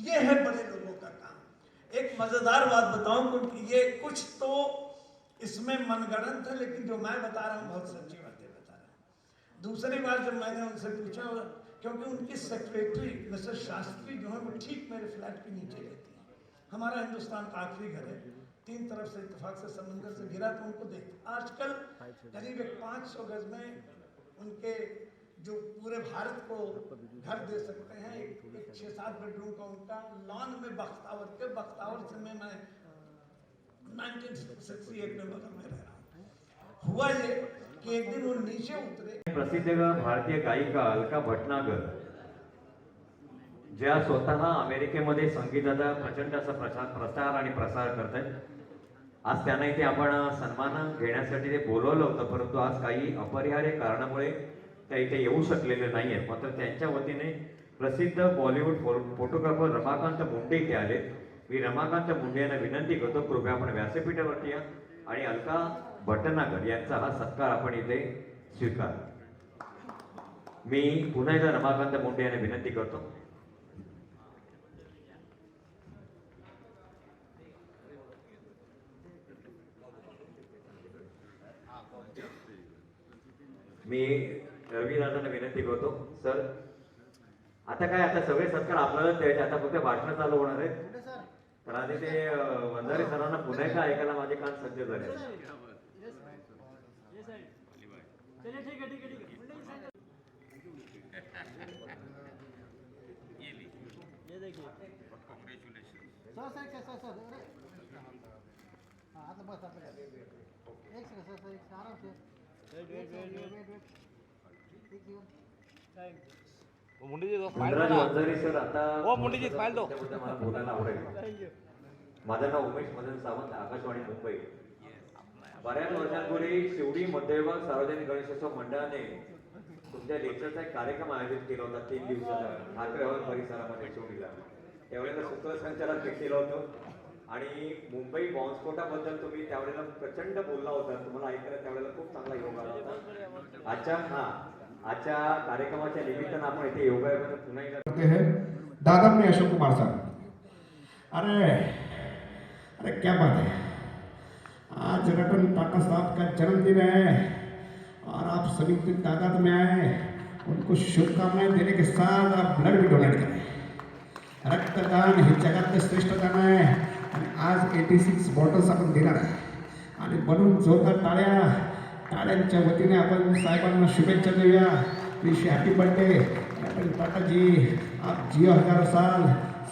ये है बड़े लोगों का काम। एक मजेदार बात बताऊं, क्योंकि ये कुछ तो इसमें मनगढ़ंत है, लेकिन जो मैं बता रहा हूं बहुत सच्ची बातें बता रहा हूं। दूसरी बात जब मैंने उनसे पूछा, क्योंकि उनकी सेक्रेटरी मिसेस शास्त्री जो है वो ठीक मेरे फ्लैट के नीचे रहती है। हमारा हिंदुस्तान का आखिरी घर है, 3 तरफ से इत्तेफाक से समंदर से घिरा, तो उनको देखते आजकल करीब 500 गज में उनके जो पूरे भारत को घर दे सकते हैं, एक 6-7 बेडरूम का उनका लॉन में बख्तावर के, बख्तावर से मैं 1968 में बगल में रह रहा हूँ। हुआ ये कि एक दिन वो नीचे उतरे। प्रसिद्ध भारतीय गायिका अलका भटनागर ज्या स्वतः अमेरिकेमध्ये संगीताचा प्रचंड असा प्रचार आणि प्रसार करतात, आज त्यांना इथे आपण सन्मान घेण्यासाठी ते बोलवलं होतं, परंतु आज काही अपरिहार्य कारणामुळे त्या इथे येऊ शकलेले नाही आहेत। मात्र त्यांच्या वतीने प्रसिद्ध बॉलिवूड फोटोग्राफर रमाकांत मुंडे इथे आले। मी रमाकांत मुंडे यांना विनंती करतो, कृपया आपण व्यासपीठावरती या आणि अलका भटनागर यांचा हा सत्कार आपण इथे स्वीकार। मी पुन्हा एकदा रमाकांत मुंडे यांना विनंती करतो। मी रविदादांना विनंती करतो, सर आता काय, आता सगळे सत्कार आपल्याला द्यायचे, आता फक्त भाषण चालू होणार आहे, तर आधी ते वंजारी सरांना पुन्हा एकदा ऐकायला माझे कान सज्ज झाले। वंजारी सर, आता मला बोलायला आवडेल। माझं नाव उमेश मदन सावंत, आकाशवाणी मुंबई। बऱ्याच वर्षांपूर्वी शिवडी मध्यविभाग सार्वजनिक गणेशोत्सव मंडळाने तुमच्या लेक्चरचा एक कार्यक्रम आयोजित केला होता 3 दिवसाचा ठाकरे हॉल परिसरामध्ये शिवडीला। त्यावेळेला सूत्रसंचालन केलं होतं आणि मुंबई बॉम्बस्फोटाबद्दल तुम्ही त्यावेळेला प्रचंड बोलला होता, तुम्हाला ऐकायला त्यावेळेला खूप चांगला योग आला होता। आजच्या कार्यक्रमाच्या निमित्तानं आपण इथे योगायोगानं पुन्हा एकदा दादा में अशोक कुमार साहब। अरे क्या बात है, आज रतन टाटा साहब का जन्मदिन है और आप सभी तादाद में आए, उनको शुभकामनाएं देने के साथ आप ब्लड भी डोनेट करें। रक्तदान हे जगातलं श्रेष्ठ दान आहे आणि आज 86 बॉटल्स आपण देणार आहे आणि म्हणून जोरदार टाळ्यांच्या वतीने आपण साहेबांना शुभेच्छा देऊया। विश हैप्पी बर्थडे रतन टाटा जी, आप जियो हजारों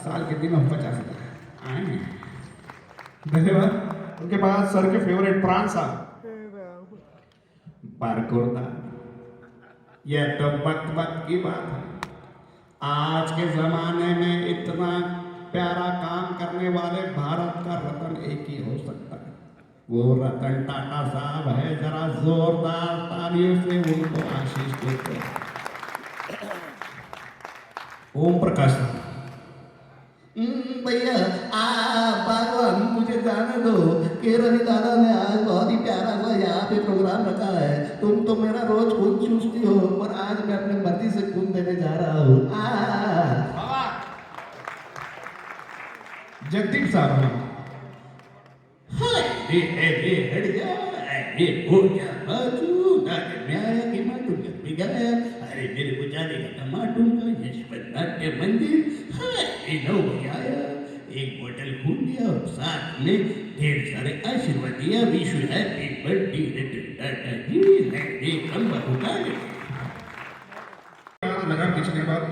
साल के दिन हम 50 आए। धन्यवाद। उनके बाद सर के फेवरेट प्राण साहब बारकोरदा। यह तो मत की बात है, आज के जमाने में इतना प्यारा काम करने वाले भारत का रतन एक ही हो सकता है, वो रतन टाटा साहब है। जरा जोरदार तालियों से उनको आशीष देते हैं। ओम प्रकाश भैया भगवान मुझे जाने दो कि रवि दादा ने आज बहुत ही प्यारा सा यहाँ पे प्रोग्राम रखा है। तुम तो मेरा रोज खून चूसती हो, पर आज मैं अपनी मर्जी से खून देने जा रहा हूँ। जगदीप साहब, अरे मेरे को जाने का टमाटो का यशवंत नाट्य मंदिर आया, एक बोतल खून दिया और साथ में ढेर सारे आशीर्वाद दिया। विश यू हैप्पी बर्थडे रतन टाटा जी। है लंबा होगा लगा खींचने के बाद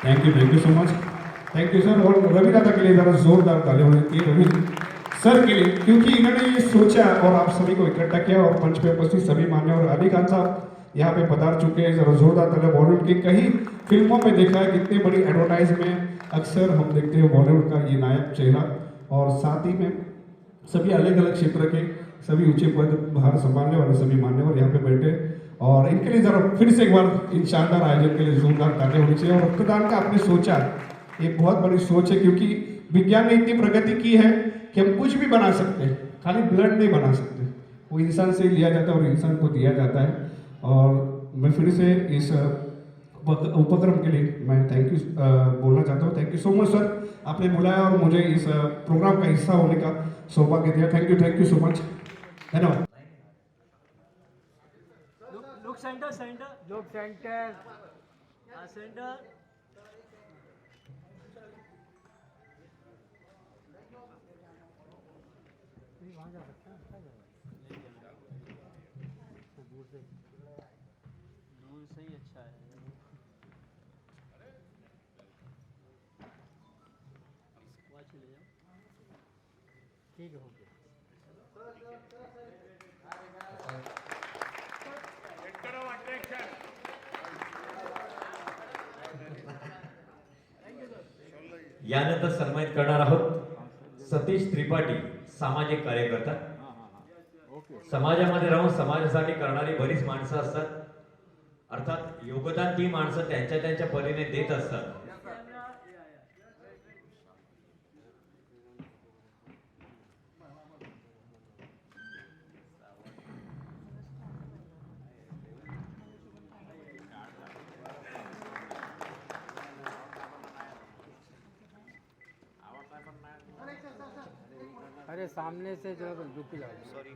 thank you so much, thank you sir. और रवि दादा के लिए जरा जोरदार ताली होनी चाहिए रवि सर के लिए, क्योंकि इन्होंने ये सोचा और आप सभी को इकट्ठा किया और मंच पे उपस्थित सभी मान्यवर। अली खान साहब यहाँ पे पधार चुके हैं, जरा जोरदार ताली। बॉलीवुड की कई फिल्मों में देखा है, कितनी बड़ी एडवर्टाइज में अक्सर हम देखते हैं बॉलीवुड का ये नायक चेहरा, और साथ ही में सभी अलग अलग क्षेत्र के सभी ऊंचे पद बाहर संभालने वाले सभी मान्यवर यहाँ पे बैठे, और इनके लिए जरा फिर से एक बार इन शानदार आयोजन के लिए जोरदार ताली होनी चाहिए। और रक्तदान का आपने सोचा, एक बहुत बड़ी सोच है, क्योंकि विज्ञान ने इतनी प्रगति की है कि हम कुछ भी बना सकते हैं, खाली ब्लड नहीं बना सकते, वो इंसान से लिया जाता है और इंसान को दिया जाता है। और मैं फिर से इस उपक्रम के लिए मैं थैंक यू बोलना चाहता हूँ। Thank you so much sir, आपने बुलाया और मुझे इस प्रोग्राम का हिस्सा होने का सौभाग्य दिया। थैंक यू सो मच, धन्यवाद। लुक सेंटर सेंटर दूर से ही अच्छा है। वहाँ चले जाओ, ठीक है, हो गया। यानंतर सन्मानित करणार आहोत सतीश त्रिपाठी, सामाजिक कार्यकर्ता। समाजामध्ये राहून समाजासाठी करणारी बरीच माणसं असतात, अर्थात योगदान ती माणसं त्यांच्या त्यांच्या परीने देत असतात। अरे सामने से जो रुक जाओ, सॉरी।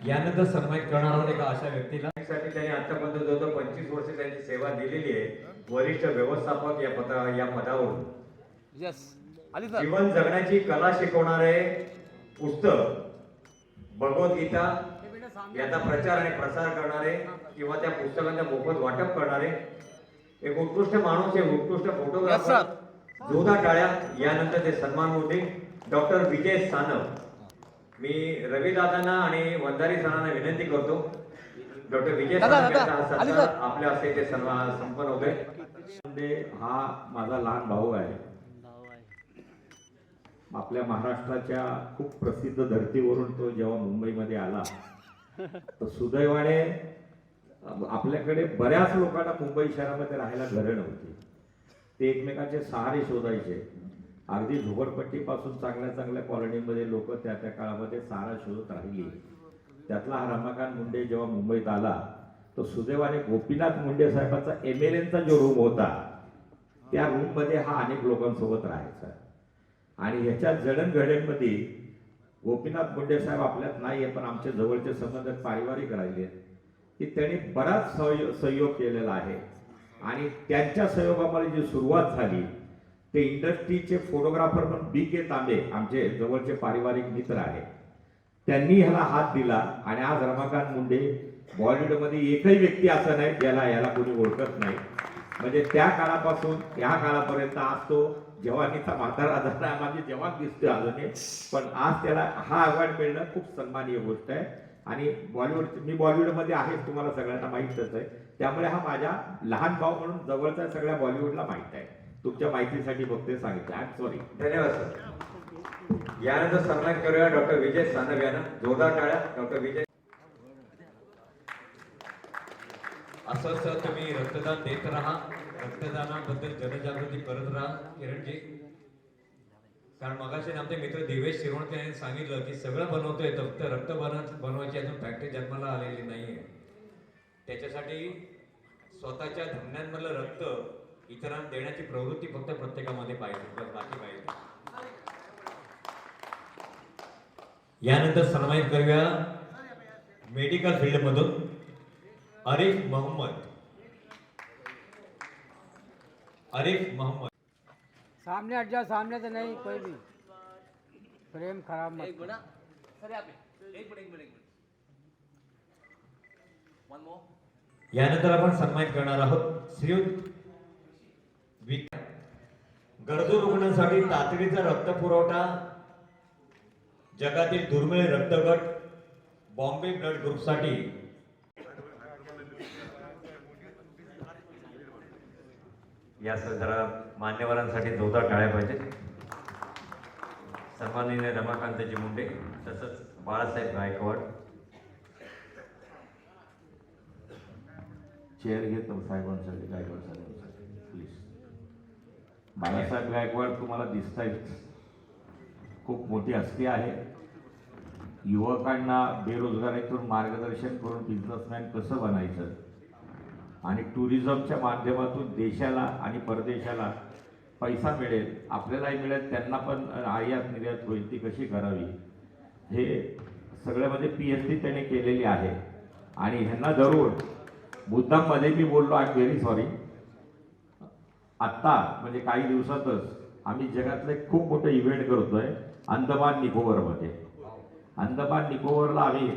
यानंतर सन्मानित करणार आहोत एका अशा व्यक्तीला, साठी त्यांनी आतापर्यंत जवळजवळ 25 वर्ष त्यांची सेवा दिलेली आहे, वरिष्ठ व्यवस्थापक या पदावरून। यस, जीवन जगण्याची कला शिकवणारे पुस्तक भगवद्गीता याचा प्रचार आणि प्रसार करणारे किंवा त्या पुस्तकांचा मोफत वाटप करणारे एक उत्कृष्ट माणूस, एक उत्कृष्ट फोटोग्राफर, जोरदार टाळ्या। यानंतर ते सन्मान होते डॉक्टर विजय सानव। मी रविदादांना आणि वंदारी सरांना विनंती करतो, डॉक्टर विजय सानव यांचा आपल्या हस्ते ते सन्मान संपन्न होते। हा माझा लहान भाऊ आहे, आपल्या महाराष्ट्राच्या खूप प्रसिद्ध धर्तीवरून तो जेव्हा मुंबईमध्ये आला तर सुदैवाने आपल्याकडे बऱ्याच लोकांना मुंबई शहरामध्ये राहायला घरं नव्हती, ते एकमेकांचे सहारे शोधायचे। अगदी झोपडपट्टीपासून चांगल्या चांगल्या कॉलनीमध्ये लोक त्या काळामध्ये सहारा शोधत राहिली। त्यातला हा रमाकांत मुंडे जेव्हा मुंबईत आला तो सुदैवाने गोपीनाथ मुंडे साहेबांचा एमएलएचा जो रूम होता त्या रूम मध्ये हा अनेक लोकांसोबत राहायचा, आणि ह्याच्या जडणघडणमध्ये गोपीनाथ मुंडे साहेब आपल्यात नाहीये पण आमचे जवळचे संबंध पारिवारिक राहिले की त्यांनी बराच सहयोग केलेला आहे। आणि त्यांच्या सहयोगामध्ये जी सुरुवात झाली ते इंडस्ट्रीचे फोटोग्राफर म्हणून बी.के. तांबे आमचे जवळचे पारिवारिक मित्र आहेत, त्यांनी ह्याला हात दिला। आणि आज रमाकांत मुंडे बॉलिवूडमध्ये एकही व्यक्ती असं नाही ज्याला याला कोणी ओळखत नाही, म्हणजे त्या काळापासून या काळापर्यंत आज तो जवानीचा म्हातारा झाला, माझी जवान दिसतोय अजूनही, पण आज त्याला हा अवॉर्ड मिळणं खूप सन्माननीय गोष्ट आहे। आणि मी बॉलिवूडमध्ये आहे, तुम्हाला सगळ्यांना माहीतच आहे, त्यामुळे हा माझा लहान भाऊ म्हणून जवळचा सगळ्या बॉलिवूडला माहित आहे। तुमच्या माहितीसाठी फक्त सांगितलं, आय एम सॉरी। धन्यवाद सर। यानंतर सन्मानित करूया डॉक्टर विजय सानव यांना, जोरदार टाळ्या डॉक्टर विजय। असंच तुम्ही रक्तदान देत राहा, रक्तदानाबद्दल जनजागृती करत राहा किरणजी, कारण मगाशी आमचे मित्र दिवेश शिरोणकर यांनी सांगितलं की सगळं बनवता येतं, फक्त रक्त बनवायची अजून फॅक्टरी जन्माला आलेली नाहीये। त्याच्यासाठी स्वतःच्या धमन्यांमधलं रक्त इतरांना देण्याची प्रवृत्ती फक्त प्रत्येकामध्ये पाहिजे, बस बाकी पाहिजे। यानंतर सन्मानित करूया मेडिकल फील्ड मधून आरिफ मोहम्मद। सामने हट जाओ, सामने से नहीं कोई भी, फ्रेम खराब मत करो। यानंतर आपण सन्मानित करणार आहोत श्रीयुत गरजू रुग्णांसाठी तातडीचा रक्त पुरवठा, जगातील दुर्मिळ रक्तगट बॉम्बे ब्लड ग्रुपसाठी या जरा मान्यवरांसाठी जोरदार टाळ्या पाहिजेत. सन्माननीय रमाकांतजी मुंडे तसंच बाळासाहेब गायकवाड. चेअर घेतो साहेबांसाठी, गायकवाड साहेबांसाठी प्लीज. बाळासाहेब गायकवाड तुम्हाला दिसतायत, खूप मोठी हस्ती आहे. युवकांना बेरोजगारीतून मार्गदर्शन करून बिझनेसमॅन कसं बनायचं आणि टुरिझमच्या माध्यमातून देशाला आणि परदेशाला पैसा मिळेल, आपल्यालाही मिळेल, त्यांना पण आयात निर्यात होईल ती कशी करावी, हे सगळ्यामध्ये PhD त्यांनी केलेली आहे. आणि ह्यांना धरून मुद्दाममध्ये मी बोललो, आय एम व्हेरी सॉरी. आत्ता म्हणजे काही दिवसातच आम्ही जगातलं एक खूप मोठं इव्हेंट करतोय अंदमान निकोबारमध्ये. अंदमान निकोबारला आम्ही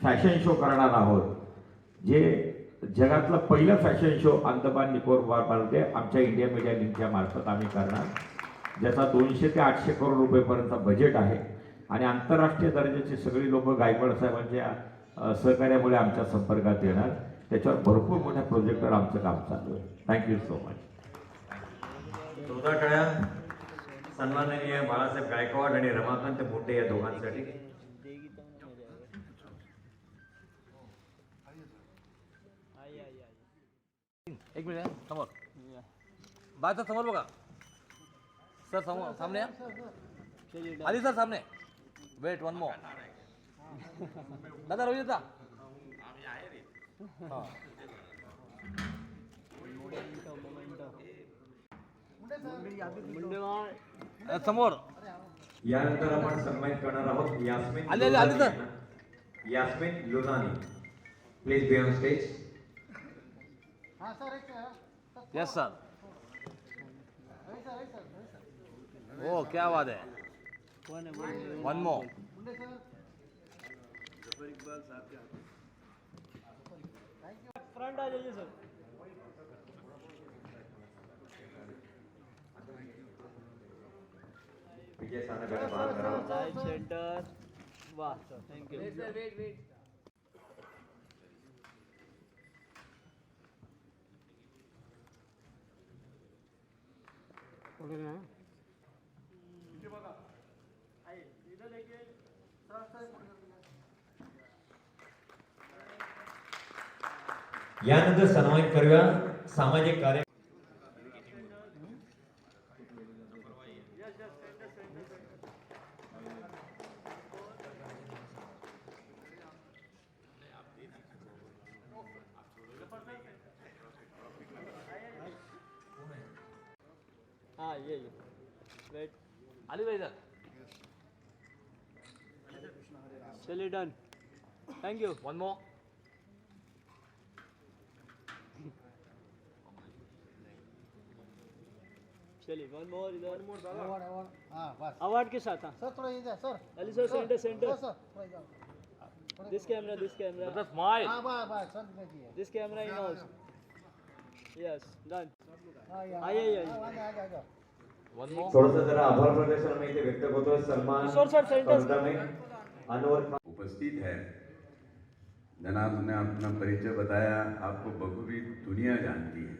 फॅशन शो करणार आहोत, जे जगातलं पहिलं फॅशन शो अंदमान निकोबारमध्ये आमच्या इंडिया मीडिया लिंकच्या मार्फत आम्ही करणार, ज्याचा 200 ते 800 करोड रुपयेपर्यंतचा बजेट आहे. आणि आंतरराष्ट्रीय दर्जाची सगळी लोक गायकवाड साहेबांच्या सहकार्यामुळे आमच्या संपर्कात येणार. त्याच्यावर भरपूर मोठ्या प्रोजेक्टवर आमचं काम चालू आहे. Thank you so much. जोरदार टाळ्या सन्माननीय बाळासाहेब गायकवाड आणि रमाकांत मुंडे या दोघांसाठी. एक मिनिट समोर बाळा समोर बघा सर, समोर सामने या. आली सर सामने. Wait one more. दादा रोहित दादा समोर. यानंतर आपण सन्मानित करणार आहोत Yasmin Ali, Ali, Ali, Lodhani. Yasmin Lodhani, please be on stage. Yes sir. ओ क्या बात है. One more. फ्रंट आ जाइए सर. विजय सानकडे बाहेर करा. सेंटर. वाह सर, थँक्यू. Wait wait. यानंतर सन्मानित करूया सामाजिक कार्य. हाँ ये वेट. आली भाई सर. चलिए done. Thank you. One more. चलिए वन मोर इधर. अवार्ड के साथ. हाँ सर थोड़ा इधर sir. Ali sir centre centre. Sir थोड़ा इधर. दिस कैमरा मतलब स्माइल. हाँ बस सर देखिए. This camera in house. Yes done. आइए आइए. आइए. One more. थोडंसं जरा आभार प्रदर्शन आम्ही इथे व्यक्त करतोय. सन्मान किशोर सर, सेंटर. स्पर्धा में अनवर खान उपस्थित है. जनाब ने अपना परिचय बताया, आपको बखूबी दुनिया जानती है.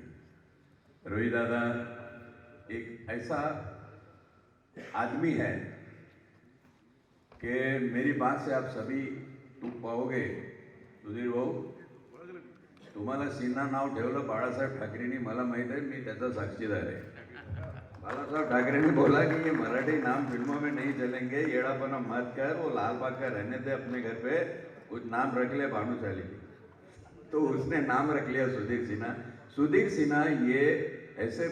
रोहित दादा एक ऐसा आदमी है कि मेरी बात से आप सभी तुम पाओगे. सुधीर भाऊ, तुम्हाला सिन्हा नाव ठेवलं बाळासाहेब ठाकरेंनी, मला माहित आहे, मी त्याचा साक्षीदार आहे. बालासाहेब ठाकरे ने बोला कि ये मराठी नाम फिल्मों में नहीं चलेंगे, येड़ापना मत कर, वो लाल बाग का रहने दे, अपने घर पे कुछ नाम रख ले भानुशाली. तो उसने नाम रख लिया सुधीर सिन्हा. सुधीर सिन्हा ये ऐसे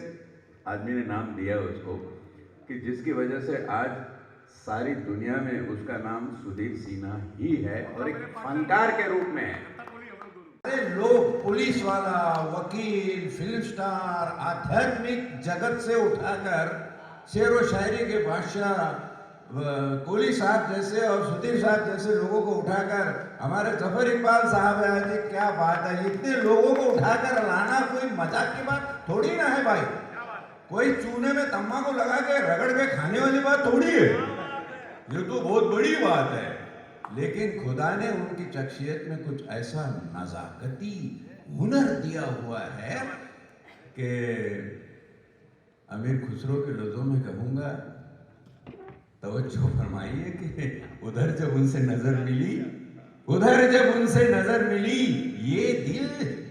आदमी ने नाम दिया उसको कि जिसकी वजह से आज सारी दुनिया में उसका नाम सुधीर सिन्हा ही है और एक फनकार के रूप में है. अरे लोग पुलिस वाला, वकील, फिल्म स्टार, आध्यात्मिक जगत से उठाकर शेर व शायरी के बादशाह कोहली साहब जैसे और सुधीर साहब जैसे लोगों को उठाकर, हमारे जफर इकबाल साहब है जी, क्या बात है, इतने लोगों को उठाकर लाना कोई मजाक की बात थोड़ी ना है भाई. कोई चूने में तम्बाकू लगा के रगड़ के खाने वाली बात थोड़ी है. ये तो बहुत बड़ी बात है. लेकिन खुदा ने उनकी शख्सियत में कुछ ऐसा नजाकती हुनर दिया हुआ है कि अमीर खुसरो के लफ्जों में कहूँगा, तवज्जो फरमाइए कि उधर जब उनसे नजर मिली, ये दिल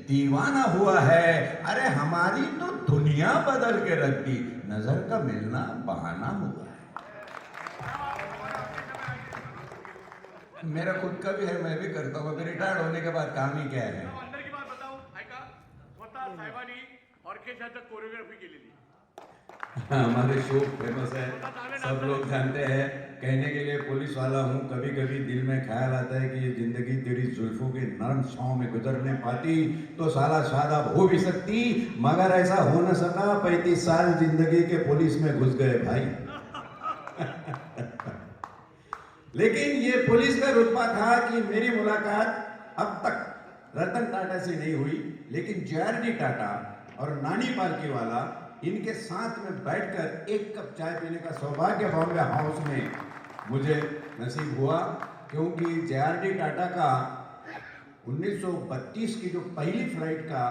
दीवाना हुआ है। अरे हमारी तो दुनिया बदल के रख दी, नजर का मिलना बहाना हुआ है। मेरा खुद का भी है, मैं भी करता हूँ। अभी रिटायर्ड होने के बाद काम ही क्या है। अंदर की बात बताऊ ऐका, स्वतः साहेबांनी ऑर्केस्ट्राचं कोरिओग्राफी केलेली. हमारे शो फेमस है, सब लोग जानते हैं। कहने के लिए पुलिस वाला हूँ, कभी कभी दिल में ख्याल आता है कि ये जिंदगी तेरी जुल्फों के नरम छांव में गुजरने पाती तो साला शादाब हो भी सकती, मगर ऐसा हो न सका। 35 साल जिंदगी के पुलिस में घुस गए भाई। लेकिन ये पुलिस का रुतबा था कि मेरी मुलाकात अब तक रतन टाटा से नहीं हुई, लेकिन JRD टाटा और नानी पालकीवाला इनके साथ में बैठकर एक कप चाय पीने का सौभाग्य बॉम्बे हाउस में मुझे नसीब हुआ, क्योंकि JRD टाटा का 1932 की जो पहली फ्लाइट का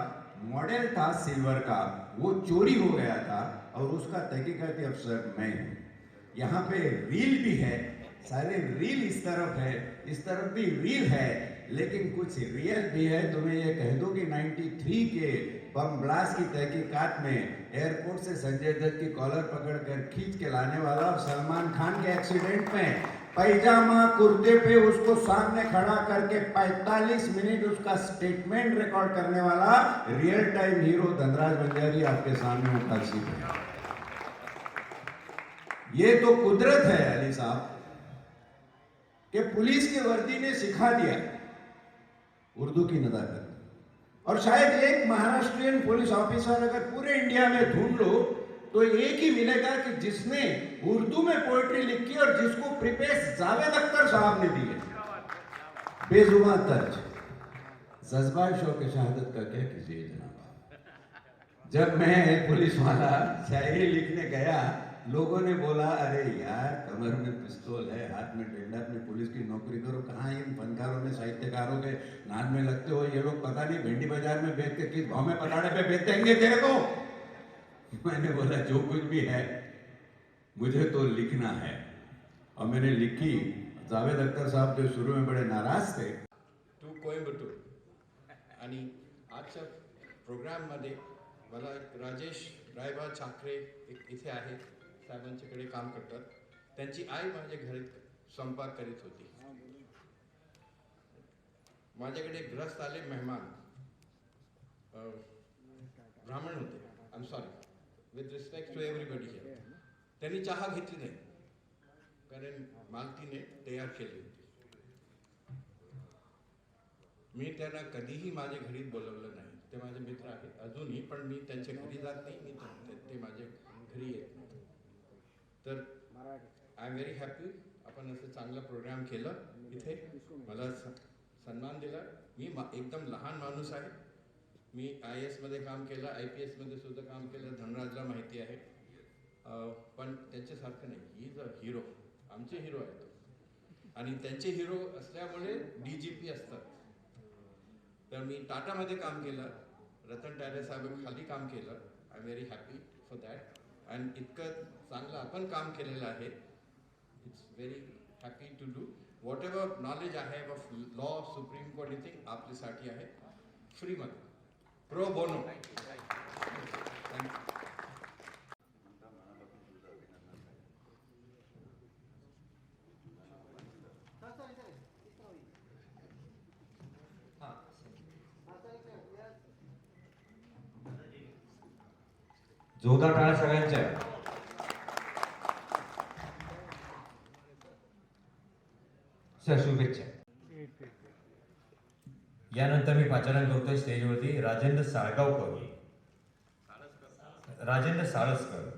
मॉडल था सिल्वर का, वो चोरी हो गया था और उसका तहकीकाती अफसर मैं हूँ। यहाँ पे रील भी है, सारे रील इस तरफ है, इस तरफ भी रील है, लेकिन कुछ रियल भी है। तुम्हें ये कह दो कि 93 के बम ब्लास्ट की तहकीकात में एयरपोर्ट से संजय दत्त की कॉलर पकड़कर खींच के लाने वाला और सलमान खान के एक्सीडेंट में पैजामा कुर्ते पे उसको सामने खड़ा करके 45 मिनट उसका स्टेटमेंट रिकॉर्ड करने वाला real time hero Dhanraj Banjari आपके सामने उपस्थित है। ये तो कुदरत है अली साहब कि पुलिस की वर्दी ने सिखा दिया उर्दू की नदाकत। और शायद एक महाराष्ट्रियन पुलिस ऑफिसर अगर पूरे इंडिया में ढूंढ लो तो एक ही मिलेगा कि जिसने उर्दू में पोएट्री लिखी और जिसको प्रिपेस जावेद अख्तर साहब ने दी है। बेजुबां तर्ज, जज्बा शौक शहादत का क्या कीजिए जनाब। जब मैं पुलिस वाला शायरी लिखने गया, लोगों ने बोला अरे यार कमर में पिस्तौल है, हाथ में डंडा, अपने पुलिस की नौकरी करो, कहाँ इन फनकारों में साहित्यकारों के नाद में लगते हो। ये लोग पता नहीं भिंडी बाजार में बेच के किस भाव में पटाड़े पे बेच देंगे तेरे को। मैंने बोला जो कुछ भी है मुझे तो लिखना है, और मैंने लिखी। जावेद अख्तर साहब जो शुरू में बड़े नाराज थे, टू कोइंबतूर, आणि आजच्या प्रोग्राममध्ये मला राजेश रायबा चाकरे इथे आहे, साहेबांच्याकडे काम करतात. त्यांची आई माझ्या घरी स्वयंपाक करीत होती. माझ्याकडे ग्रस्त आले मेहमान, ब्राह्मण होते. I am sorry with respect to everybody here. त्यांनी चहा घेतली नाही कारण मालतीने तयार केली होती. मी त्यांना कधीही माझ्या घरी बोलवलं नाही. ते माझे मित्र आहेत अजूनही, पण मी त्यांच्या घरी जात नाही, मी ते माझ्या घरी येत नाही. तर आय एम व्हेरी हॅपी. आपण असं चांगला प्रोग्राम केलं इथे, मला सन्मान दिला. मी एकदम लहान माणूस आहे. मी IAS मध्ये काम केलं, IPS मध्ये सुद्धा काम केलं, धनराजला माहिती आहे. पण त्यांच्यासारखं नाही. ही इज अ हिरो, आमचे हिरो आहेत आणि त्यांचे हिरो असल्यामुळे DGP असतात. तर मी टाटामध्ये काम केलं, रतन टाटा साहेब खाली काम केलं. I am very happy for that. And इतकं चांगलं आपण काम केलेलं आहे. It's very happy to do whatever knowledge I have of law, supreme court, anything आपल्यासाठी आहे फ्रीमध्ये, प्रो बोनो. जोरदार टाळ्या सगळ्यांच्या. सर शुभेच्छा. यानंतर मी पाचारण करतोय स्टेजवरती राजेंद्र साळगावकर, राजेंद्र साळसकर.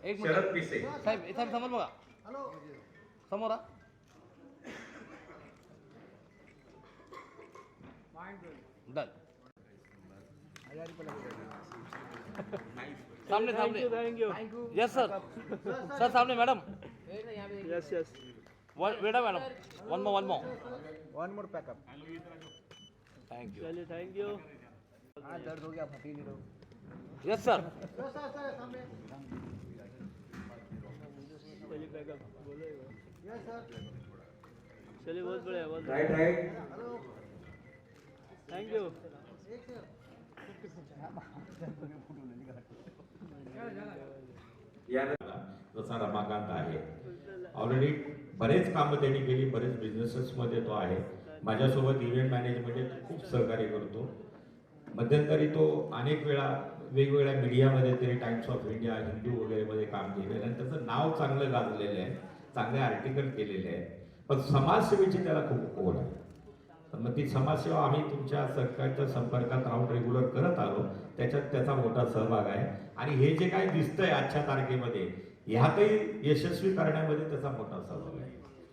एक शरद पिसे. साहेब इथं समोर बघा, समोर डन. सामने सामने यस सर सर सामने madam yes yes wait madam one more one more pack up thank you चलिए थैंक यू। हाँ दर्द हो गया फटी नहीं रहो यस सर सर सामने चलिए बैकअप बोलो यस सर चलिए बहुत बढ़िया बहुत राइट राइट थैंक यू। जसा रमाकांत आहे ऑलरेडी बरेच कामं त्यांनी केली, बरेच बिझनेसेसमध्ये तो आहे. माझ्यासोबत इव्हेंट मॅनेजमध्ये खूप सहकार्य करतो. मध्यंतरी तो अनेक वेळा वेगवेगळ्या मीडियामध्ये त्यांनी टाइम्स ऑफ इंडिया, हिंदू वगैरेमध्ये काम केलेलं आहे. त्याचं नाव चांगलं गाजलेलं आहे, चांगले आर्टिकल केलेले आहे. पण समाजसेवेची त्याला खूप ओढ आहे. तर मग ती समाजसेवा आम्ही तुमच्या सरकारच्या संपर्कात राहून रेग्युलर करत आलो, त्याच्यात त्याचा मोठा सहभाग आहे. आणि हे जे काही दिसतंय आजच्या तारखेमध्ये ह्यातही यशस्वी करण्यामध्ये त्याचा मोठा सहभाग आहे.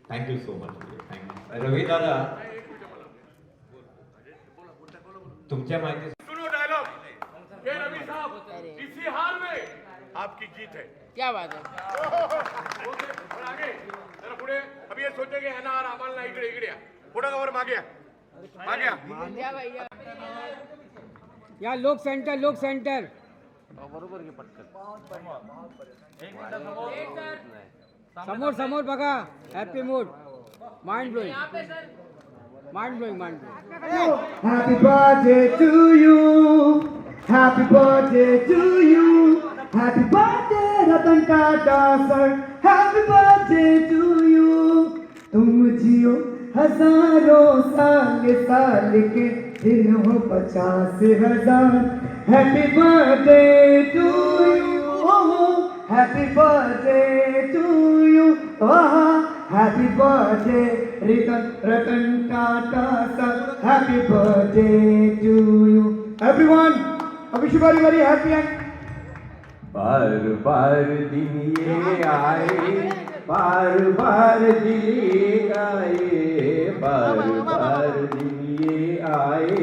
Thank you so much. थँक्यू. रवी दादा तुमच्या माहिती सुनो डायलॉग। ये रवि साहब, इसी हाल में आपकी जीत है। क्या बात है। और आगे जरा पुढे अभी ये सोचेंगे है ना आम्हाला इकडे इकडे या पुढे कवर मागे या या लोक सेंटर बरोबर घे पटकन समोर समोर बघा. Happy mood mind blowing mind blowing mind blowing. Happy birthday to you. Happy birthday to you. Happy birthday Ratan Tata sir. Happy birthday to you. तुम जियो हजारों साल साल के दिन हो 50,000. Happy birthday to you. Happy birthday to you. Happy birthday Ratan Tata sir. Happy birthday to you. Everyone, I wish you very very happy and बार बार दिन ये आए, बार बार दिन ये आए, बार बार दिन ये आए,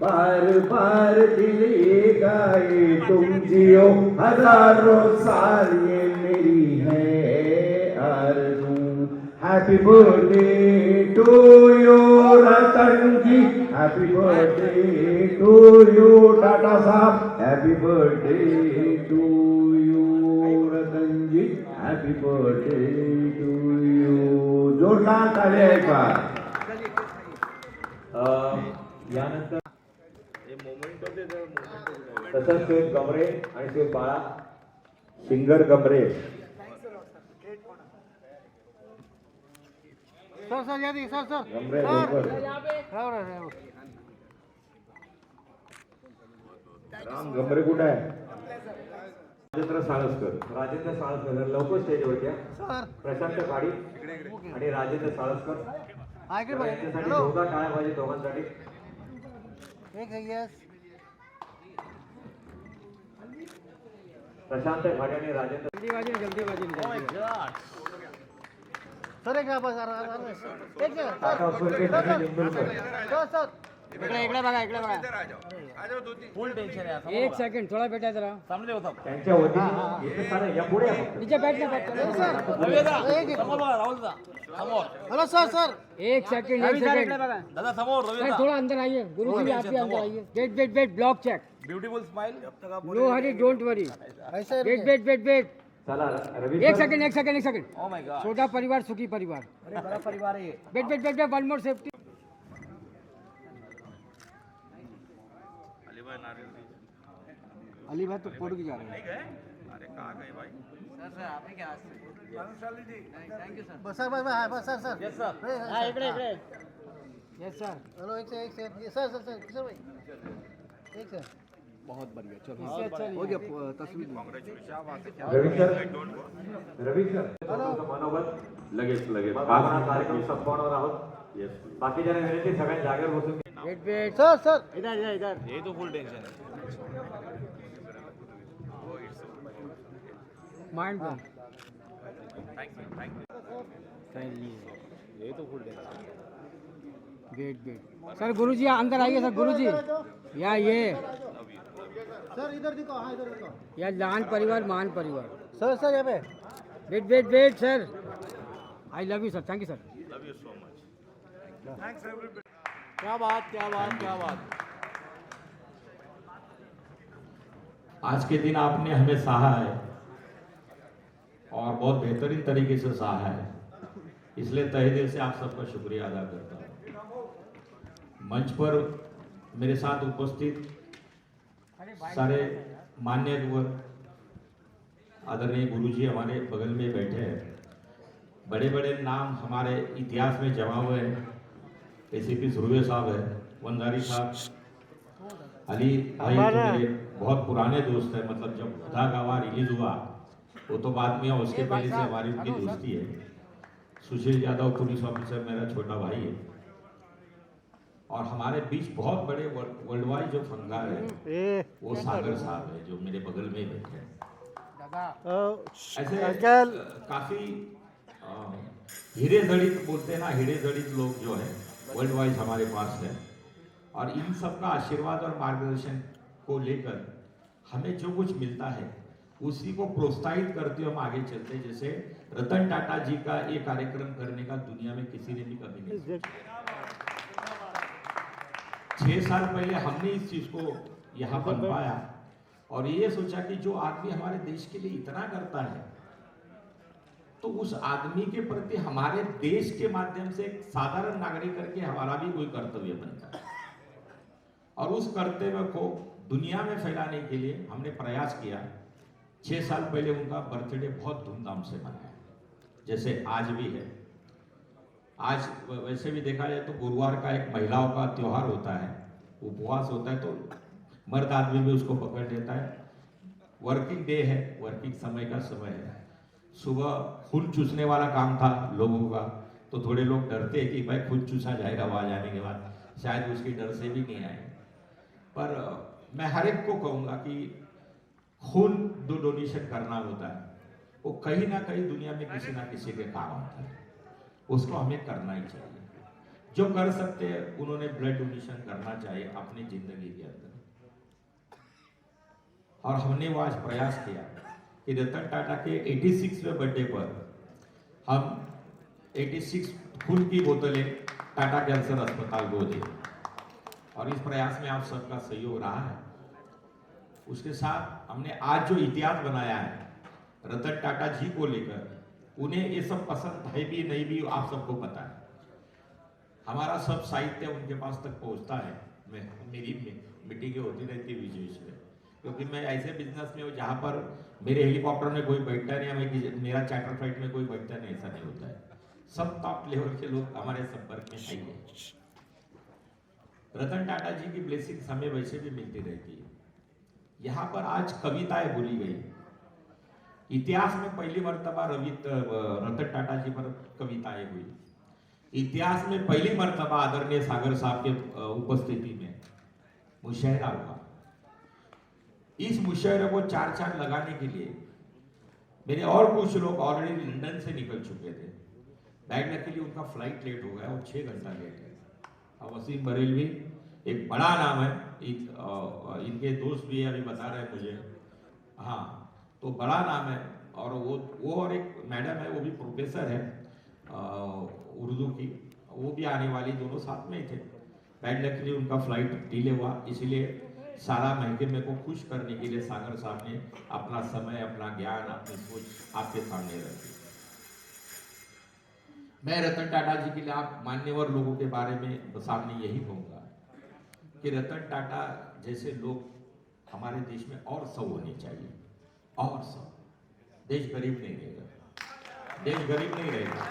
बार बार दिल ये गाए. तुम जियो हजारों साल ये मेरी है आरज़ू. Happy birthday to you Ratan ji. Happy birthday to you Tata साहब. Happy birthday to you Ratan ji. Happy birthday to you. जोरदार ताली आहे का? यानंतर तसंच सुरेश गमरे आणि सुरेश बाळा सिंगर गमरे. सर यादी सर गमरे राम गमरे कुठे आहे? राजेंद्र साळसकर लवकर स्टेजवरती या. सर प्रशांत काडी आणि राजेंद्र साळसकर यांच्यासाठी जोरदार टाळ्या पाहिजे दोघांसाठी. एक यस प्रशांत खाडे आणि राजेंद्र जल्दीबाजी सर एक बस एक टाटा उसकर निंदुरकर. सर इकडे बघा फुल टेंशन आहे एक सेकंड थोड़ा बेटा जरा सामने होता त्यांच्या वतीने इथे सारे या पुढे या फक्त. नीचे बैठना रवी दादा समोर बघा राहुल दादा समोर हेलो सर एक सेकंड दादा समोर रवी सर दादा थोड़ा अंदर आइए. गुरु जी आप भी अंदर आइए. Wait block check. Beautiful smile no hurry don't worry. ऐसे वेट चला रवी एक sir. Second oh my god छोटा परिवार सुखी परिवार. अरे बड़ा परिवार है ये. Wait one more safety. Ali भाई तो फोटो की जा रहे हैं. बस सर यस सर हाँ इकडे यस सर. हेलो एक से सर भाई एक से बहुत बढ़िया चलो हो गया तस्वीर. रवी सर तुमचं मनोबत लगेच आपण हा कार्यक्रम संपवणार आहोत. बाकीच्या विनंती सगळ्या जागेवर बसून वेट सर इधर ये तो फुल टेंशन है माइंड ये तो फुल टेंशन वेट सर गुरुजी अंदर आइए सर गुरुजी. या ये सर इधर दिखो, हाँ इधर दिखो। यार लहान परिवार महान परिवार. सर सर यहाँ पे wait sir. I love you sir. Thank you sir. क्या बात. आज के दिन आपने हमें सहा है और बहुत बेहतरीन तरीके से सहा है, इसलिए तहे दिल से आप सबका शुक्रिया अदा करता हूँ। मंच पर मेरे साथ उपस्थित सारे मान्यवर, आदरणीय गुरुजी हमारे बगल में बैठे हैं। बड़े बड़े नाम हमारे इतिहास में जमा हुए हैं। एसीपी सुरवे साहब है, वंदारी साहब, अली भाई तो मेरे बहुत पुराने दोस्त है, मतलब जब खुदा गवाह रिलीज हुआ वो तो बाद में, उसके पहले से हमारी उनकी दोस्ती है। सुशील यादव पुलिस ऑफिसर मेरा छोटा भाई है, और हमारे बीच बहुत बड़े वर्ल्ड वाइड जो फनकार है वो सागर साहब है जो मेरे बगल में बैठे हैं। ऐसे काफी हीरे जड़ित बोलते हैं ना, हीरे जड़ित लोग जो है वर्ल्ड वाइड हमारे पास है, और इन सब का आशीर्वाद और मार्गदर्शन को लेकर हमें जो कुछ मिलता है उसी को प्रोत्साहित करते हुए हम आगे चलते हैं। जैसे रतन टाटा जी का ये कार्यक्रम करने का दुनिया में किसी ने भी कभी नहीं सोचा। 6 साल पहले हमने इस चीज को यहाँ बन पाया और ये सोचा कि जो आदमी हमारे देश के लिए इतना करता है तो उस आदमी के प्रति हमारे देश के माध्यम से एक साधारण नागरिक करके हमारा भी कोई कर्तव्य बनता है, और उस कर्तव्य को दुनिया में फैलाने के लिए हमने प्रयास किया। 6 साल पहले उनका बर्थडे बहुत धूमधाम से मनाया, जैसे आज भी है। आज वैसे भी देखा जाए तो गुरुवार का एक महिलाओं का त्योहार होता है, उपवास होता है, तो मर्द आदमी भी उसको पकड़ लेता है। वर्किंग डे है, वर्किंग समय का समय है। सुबह खून चूसने वाला काम था लोगों का, तो थोड़े लोग डरते हैं कि भाई खून चूसा जाएगा आवाज आने के बाद, शायद उसके डर से भी नहीं आए। पर मैं हर एक को कहूँगा कि खून जो डोनेशन करना होता है वो कहीं ना कहीं दुनिया में किसी ना किसी के काम आता है, उसको हमें करना ही चाहिए। जो कर सकते हैं उन्होंने ब्लड डोनेशन करना चाहिए अपनी जिंदगी के अंदर, और हमने वो आज प्रयास किया कि रतन टाटा के 86वें बर्थडे पर हम 86 खून की बोतलें टाटा कैंसर अस्पताल को दें, और इस प्रयास में आप सबका सहयोग रहा है। उसके साथ हमने आज जो इतिहास बनाया है रतन टाटा जी को लेकर, उन्हें ये सब पसंद है भी नहीं भी आप सबको पता है। हमारा सब साहित्य उनके पास तक पहुंचता है। मेरी मीटिंगें होती रहती है विशेष में, क्योंकि मैं ऐसे बिजनेस में हूँ जहाँ पर मेरे हेलीकॉप्टर में कोई बैठता नहीं है, मेरा चार्टर फ्लाइट में कोई बैठता नहीं, ऐसा नहीं होता है। सब टॉप लेवल के लोग हमारे संपर्क में आएंगे। रतन टाटा जी की ब्लेसिंग्स हमें वैसे भी मिलती रहती है। यहाँ पर आज कविताएं बोली गई। इतिहास में पहली मर्तबा रतन टाटा जी पर कविताएं हुई। इतिहास में पहली मर्तबा आदरणीय सागर साहब के उपस्थिति में मुशायरा हुआ। इस मुशायरे को 4 लगाने के लिए मेरे और कुछ लोग ऑलरेडी लंदन से निकल चुके थे। बैठने के लिए उनका फ्लाइट लेट हो गया, वो 6 घंटा लेट है। अब वसीम बरेलवी एक बड़ा नाम है, इनके दोस्त भी अभी बता रहे हैं मुझे, हाँ तो बड़ा नाम है। और वो और एक मैडम है, वो भी प्रोफेसर है उर्दू की, वो भी आने वाली, दोनों साथ में ही थे। बैठने के लिए उनका फ्लाइट डिले हुआ, इसलिए सारा महकमे को खुश करने के लिए सागर साहब ने अपना समय, अपना ज्ञान, अपनी सोच आपके सामने रखी। मैं रतन टाटा जी के लिए आप मान्यवर लोगों के बारे में सामने यही कहूँगा कि रतन टाटा जैसे लोग हमारे देश में और 100 होने चाहिए, और 100। देश गरीब नहीं रहेगा, देश गरीब नहीं रहेगा।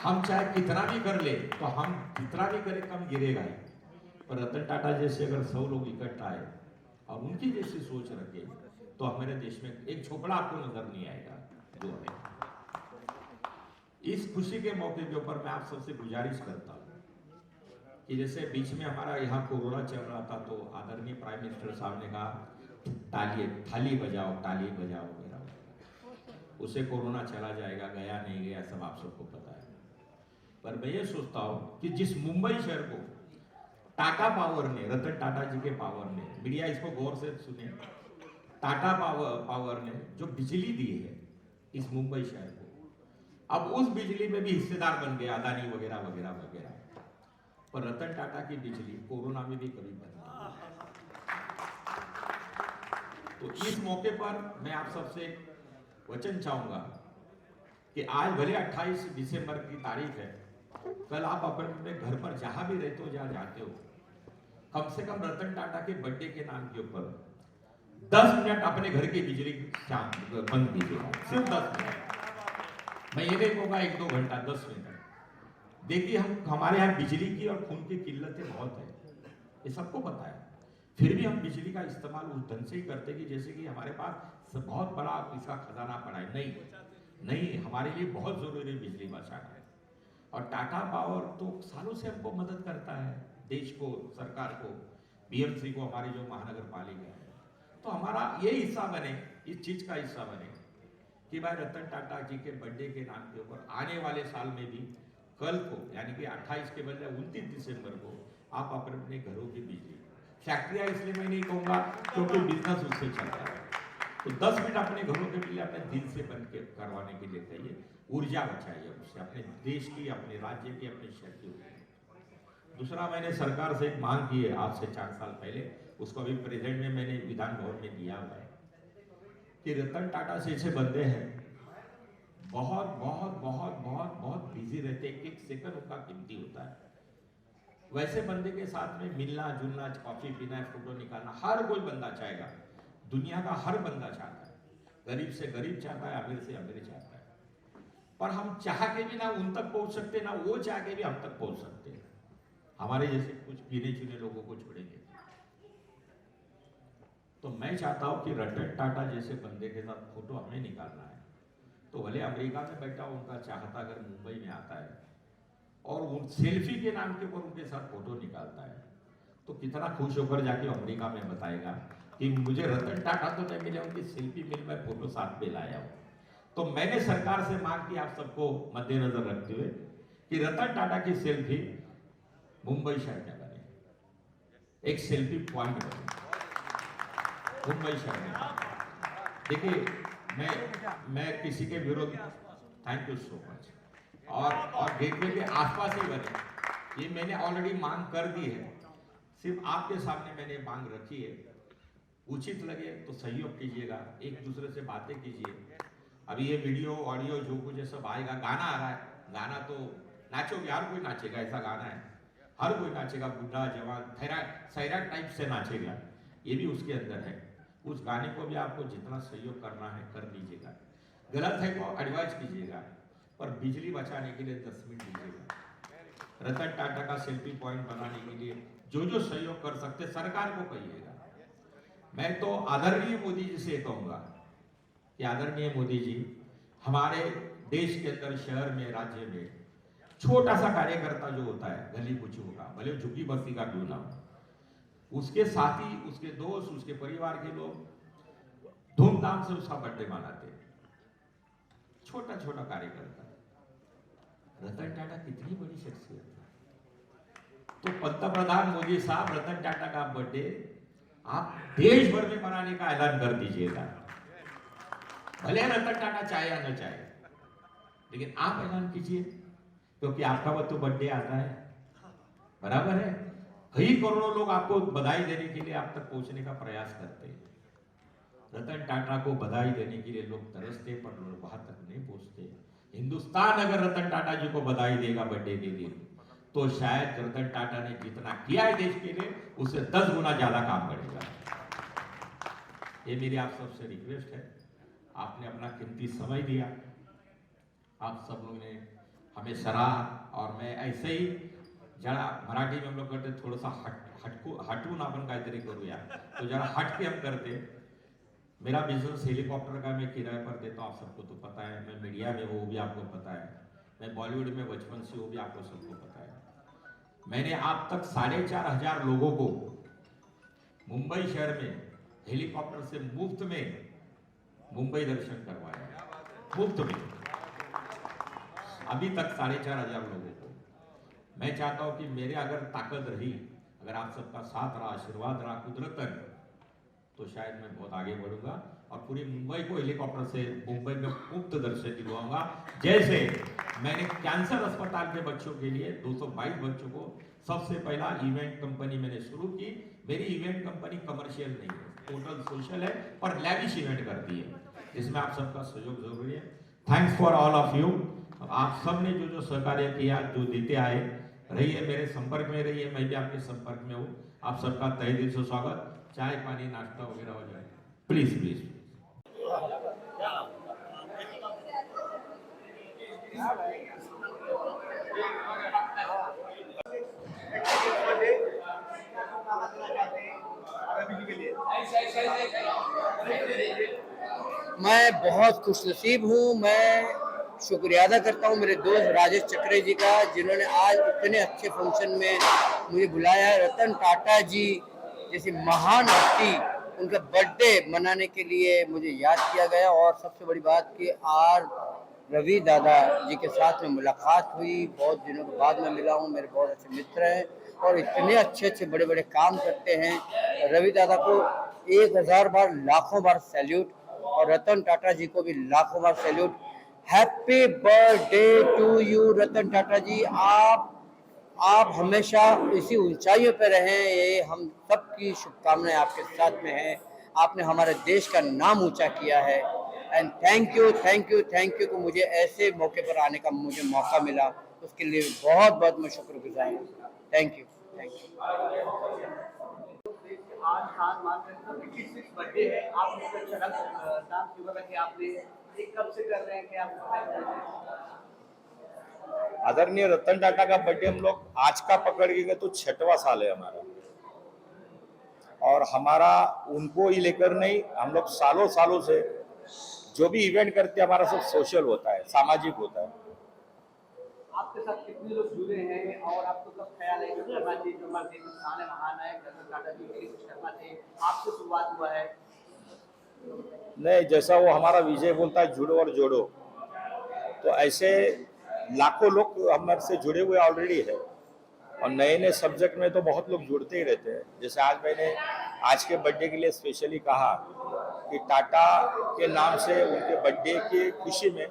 हम चाहे कितना भी कर ले, तो हम कितना भी करें कम गिरेगा ही। पर रतन टाटा जैसे अगर 100 लोग इकट्ठा आए और उनकी जैसी सोच रखे, तो हमारे देश में एक झोपड़ा आपको नजर नहीं आएगा जो है। इस खुशी के मौके के ऊपर मैं आप सबसे गुजारिश करता हूँ कि जैसे बीच में हमारा यहाँ कोरोना चल रहा था, तो आदरणीय प्राइम मिनिस्टर साहब ने कहा थाली बजाओ, ताली बजाओ वगैरह। उसे कोरोना चला जाएगा, गया नहीं गया सब आप सबको पता है। पर मैं ये सोचता हूँ कि जिस मुंबई शहर को टाटा पावर ने, रतन टाटा जी के पावर ने, मीडिया इसको गौर से सुने, टाटा पावर ने जो बिजली दी है इस मुंबई शहर को, अब उस बिजली में भी हिस्सेदार बन गए अदानी वगैरह वगैरह वगैरह। पर रतन टाटा की बिजली कोरोना में भी कभी बंद नहीं। तो इस मौके पर मैं आप सबसे वचन चाहूंगा कि आज भले 28 दिसंबर की तारीख है, कल आप अपने घर पर जहां भी रहते हो, जहां जाते हो, कम से कम रतन टाटा के बर्थडे के नाम के ऊपर 10 मिनट अपने घर की बिजली बंद कीजिए, सिर्फ 10 मिनट। मैं ये नहीं कहूंगा 1-2 घंटा, 10 मिनट। देखिए हमारे यहाँ बिजली की और खून की किल्लतें बहुत है, ये सबको पता है, फिर भी हम बिजली का इस्तेमाल उस ढंग से ही करते कि जैसे कि हमारे पास बहुत बड़ा इसका खजाना पड़ा है। नहीं, हमारे लिए बहुत जरूरी है बिजली बचाना है। और टाटा पावर तो सालों से हमको मदद करता है, देश को, सरकार को, बीएमसी को, हमारी जो महानगर पालिका है। तो हमारा ये हिस्सा बने, इस चीज का हिस्सा बने कि भाई रतन टाटा जी के बर्थडे के नाम के ऊपर आने वाले साल में भी कल को, यानी कि 28 के बदले 29 दिसंबर को आप अपने घरों की बिजली, फैक्ट्रियां इसलिए मैं नहीं कहूंगा क्योंकि बिजनेस उससे चलता है, तो 10 मिनट अपने घरों के बिजली अपने दिल से बन के करवाने के लिए चाहिए, ऊर्जा बचाइए उससे, अपने देश की, अपने राज्य की, अपने शहर की ऊर्जा। दूसरा, मैंने सरकार से एक मांग की है आज से 4 साल पहले, उसको अभी प्रेजेंट में मैंने विधान भवन में दिया हुआ है कि रतन टाटा से ऐसे बंदे हैं बहुत बहुत बहुत बहुत बहुत बिजी रहते, एक सेकंड उनका कीमती होता है। वैसे बंदे के साथ में मिलना जुलना, कॉफी पीना, फोटो निकालना हर कोई बंदा चाहेगा, दुनिया का हर बंदा चाहता है, गरीब से गरीब चाहता है, अमीर से अमीर चाहता है। पर हम चाह के भी ना उन तक पहुंच सकते, ना वो चाह के भी हम तक पहुंच सकते हैं, हमारे जैसे कुछ गिने चुने लोगों को छोड़ेंगे। तो मैं चाहता हूं कि रतन टाटा जैसे बंदे के साथ फोटो हमें निकालना है, तो भले अमेरिका में बैठा उनका चाहता अगर मुंबई में आता है और उन सेल्फी के नाम के ऊपर उनके साथ फोटो निकालता है, तो कितना खुश होकर जाके अमेरिका में बताएगा कि मुझे रतन टाटा तो नहीं मिले, उनकी सेल्फी मिल में फोटो साथ में लाया हूं। तो मैंने सरकार से मांग की, आप सबको मद्देनजर रखते हुए, कि रतन टाटा की सेल्फी मुंबई शहर में बने, एक सेल्फी पॉइंट बने मुंबई शहर में। देखिए मैं किसी के विरोध, थैंक यू सो मच, और गेटवे के आसपास ही बने, ये मैंने ऑलरेडी मांग कर दी है, सिर्फ आपके सामने मैंने मांग रखी है। उचित लगे तो सहयोग कीजिएगा, एक दूसरे से बातें कीजिए। अभी ये वीडियो ऑडियो जो कुछ है सब आएगा, गाना आ रहा है, गाना तो नाचोगे, हर कोई नाचेगा, ऐसा गाना है, हर कोई नाचेगा, बुढ़ा जवान सैराट टाइप से नाचेगा, ये भी उसके अंदर है। उस गाने को भी आपको जितना सहयोग करना है कर लीजिएगा, गलत है तो एडवाइस कीजिएगा, पर बिजली बचाने के लिए 10 मिनट दीजिएगा। रतन टाटा का सेल्फी पॉइंट बनाने के लिए जो जो सहयोग कर सकते सरकार को कहिएगा। मैं तो आदरणीय मोदी जी से कहूंगा कि आदरणीय मोदी जी, हमारे देश के अंदर, शहर में, राज्य में छोटा सा कार्यकर्ता जो होता है, गली कुचू का, भले झुग्गी बस्ती का क्यों ना हो, उसके साथी, उसके दोस्त, उसके परिवार के लोग धूमधाम से उसका बर्थडे मनाते हैं, छोटा छोटा कार्यकर्ता। रतन टाटा कितनी बड़ी शख्सियत है। तो पंतप्रधान मोदी साहब, रतन टाटा का बर्थडे आप देश भर में मनाने का ऐलान कर दीजिएगा, भले रतन टाटा चाहे या न चाहे, लेकिन आप ऐलान कीजिए, क्योंकि आपका वो तो बर्थडे आता है, बराबर है। कई करोड़ों लोग आपको बधाई देने के लिए आप तक पहुंचने का प्रयास करते हैं। रतन टाटा को बधाई देने के लिए लोग तरसते, पर लोग वहां तक नहीं पहुंचते। हिंदुस्तान अगर रतन टाटा जी को बधाई देगा बर्थडे के दिन, तो शायद रतन टाटा ने जितना किया है देश के लिए, उससे 10 गुना ज्यादा काम करेगा। ये मेरी आप सबसे रिक्वेस्ट है, आपने अपना कीमती समय दिया, आप सब लोग ने हमें सराहा, और मैं ऐसे ही जरा मराठी में हम लोग करते थोड़ा हटून आपण काहीतरी करूया, तो जरा हट के हम करते। मेरा बिजनेस हेलीकॉप्टर का मैं किराए पर देता हूँ, आप सबको तो पता है, मैं मीडिया में वो भी आपको पता है, मैं बॉलीवुड में बचपन से वो भी आपको सबको पता है। मैंने आप तक 4500 लोगों को मुंबई शहर में हेलीकॉप्टर से मुफ्त में मुंबई दर्शन करवाया, मुफ्त में, अभी तक 4500 लोगों को। मैं चाहता हूं कि मेरे अगर ताकत रही, अगर आप सबका साथ रहा, आशीर्वाद रहा कुदरतन, तो शायद मैं बहुत आगे बढ़ूंगा और पूरी मुंबई को हेलीकॉप्टर से मुंबई में मुफ्त दर्शन दिलवाऊंगा। जैसे मैंने कैंसर अस्पताल के बच्चों के लिए 222 बच्चों को सबसे पहला इवेंट कंपनी मैंने शुरू की। मेरी इवेंट कंपनी कमर्शियल नहीं है, टोटल सोशल है, पर लैविश इवेंट करती है। इसमें आप सबका सहयोग जरूरी है। Thanks for all of you. आप सब ने जो जो सहकार्य किया, जो देते आए, रहिए मेरे संपर्क में रहिए, मैं भी आपके संपर्क में हूँ। आप सबका तहे दिल से स्वागत। चाय पानी नाश्ता वगैरह हो जाए, प्लीज प्लीज। मैं बहुत खुशनसीब हूँ। मैं शुक्रिया अदा करता हूँ मेरे दोस्त राजेश चक्रे जी का, जिन्होंने आज इतने अच्छे फंक्शन में मुझे बुलाया है। रतन टाटा जी जैसी महान हस्ती, उनका बर्थडे मनाने के लिए मुझे याद किया गया। और सबसे बड़ी बात कि आर रवि दादा जी के साथ में मुलाकात हुई, बहुत दिनों के बाद मैं मिला हूँ। मेरे बहुत अच्छे मित्र हैं और इतने अच्छे अच्छे बड़े बड़े काम करते हैं। रवि दादा को 1000 बार लाखों बार सैल्यूट, और रतन टाटा जी को भी लाखों बार salute. Happy birthday to you Ratan Tata ji. आप हमेशा इसी ऊंचाइयों पर रहें, ये हम सबकी शुभकामनाएं आपके साथ में हैं। आपने हमारे देश का नाम ऊंचा किया है। एंड थैंक यू कि मुझे ऐसे मौके पर आने का मुझे मौका मिला, उसके लिए बहुत बहुत मैं शुक्रगुजार हूँ। Thank you. आज खान मान रहे हैं बर्थडे है, आप कि आपने कब से कर रहे हैं कि आप? आदरणीय रतन टाटा का बर्थडे हम लोग आज का पकड़ के गए तो 6वां साल है हमारा, और हमारा उनको ही लेकर नहीं, हम लोग सालों सालों से जो भी इवेंट करते हैं हमारा सब सोशल होता है, सामाजिक होता है। आपके साथ कितने लोग जुड़े हैं और आपको कब ख्याल है कि करना चाहिए, जो हमारे इंसान है, महान है, रतन टाटा जी के लिए कुछ करना चाहिए? आपसे शुरुआत हुआ है? नहीं, जैसा वो हमारा विजय बोलता है, जुड़ो और जोड़ो, तो ऐसे लाखों लोग हमारे से जुड़े हुए ऑलरेडी है, और नए नए सब्जेक्ट में तो बहुत लोग जुड़ते ही रहते हैं। जैसे आज मैंने आज के बर्थडे के लिए स्पेशली कहा कि टाटा के नाम से उनके बर्थडे की खुशी में